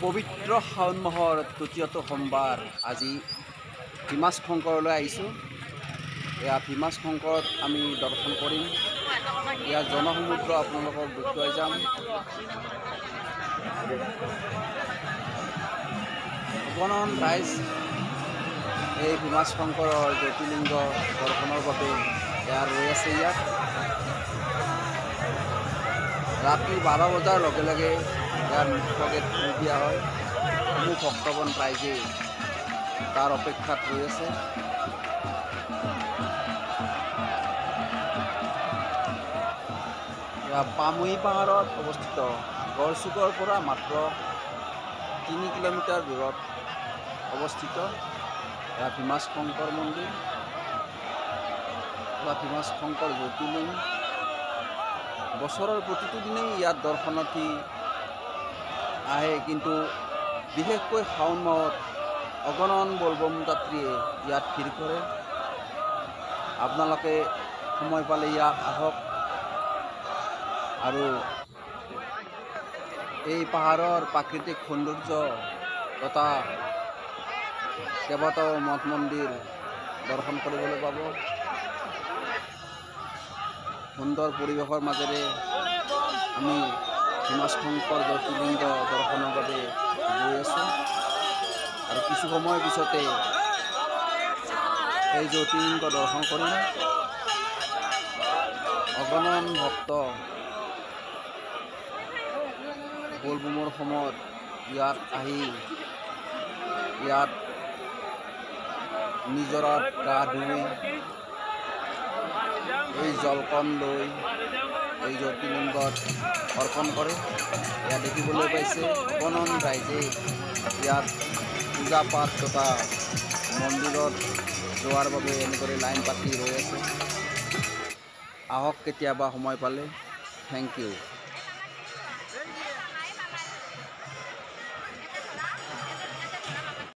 পবিত্ৰ শাওণ মাহৰ তৃতীয়টো সোমবাৰ আজি ভীমাশ শংকৰলৈ আহিছোঁ। এয়া ভীমাশ শংকৰত আমি দৰ্শন কৰিম। ইয়াৰ জনসমুদ্ৰ আপোনালোকক দেখুৱাই যাম। অগণন ৰাইজ এই ভীমাশ শংকৰৰ জ্যোতিৰ্লিংগ দৰ্শনৰ বাবে ৰৈ আছে। ইয়াত ৰাতি 12 বজাৰ লগে লগে ইয়াৰ মুখ্য গেট খুলি দিয়া হয়। সমূহ ভক্তগণ ৰাইজে তাৰ অপেক্ষাত ৰৈ আছে। পামহি পাহাৰত অৱস্থিত গড়চুকৰ পৰা মাত্ৰ 3 কিলোমিটাৰ দূৰত অৱস্থিত ভীমাশ শংকৰ মন্দিৰ বা ভীমাশ শংকৰ জ্যোতিৰ্লিংগ। বছৰৰ প্ৰতিটো দিনেই ইয়াত দৰ্শনাৰ্থী আহে, কিন্তু বিশেষকৈ শাওণ মাহত অগণন বলবম যাত্ৰীয়ে ইয়াত ভিৰ কৰে। আপোনালোকে সময় পালে ইয়াত আহক আৰু এই পাহাৰৰ প্ৰাকৃতিক সৌন্দৰ্য তথা কেইবাটাও মঠ মন্দিৰ দৰ্শন কৰিবলৈ পাব। সুন্দৰ পৰিৱেশৰ মাজেৰে আমি ভীমাশ শংকৰ জ্যোতিৰ্লিংগ দৰ্শনৰ বাবে গৈ আছোঁ আৰু কিছু সময়ৰ পিছতে এই জ্যোতিৰ্লিংগ দৰ্শন কৰিম। অগণন ভক্ত বলবমৰ সময়ত ইয়াত আহি ইয়াত নিজৰাত গা ধুই এই জলকণ লৈ এই জ্যোতিৰ্লিংগত অৰ্পণ কৰে। ইয়াত দেখিবলৈ পাইছে অগণন ৰাইজে ইয়াত পূজা পাঠ তথা মন্দিৰত যোৱাৰ বাবে এনেদৰে লাইন পাতি ৰৈ আছে। আহক কেতিয়াবা সময় পালে। Thank U.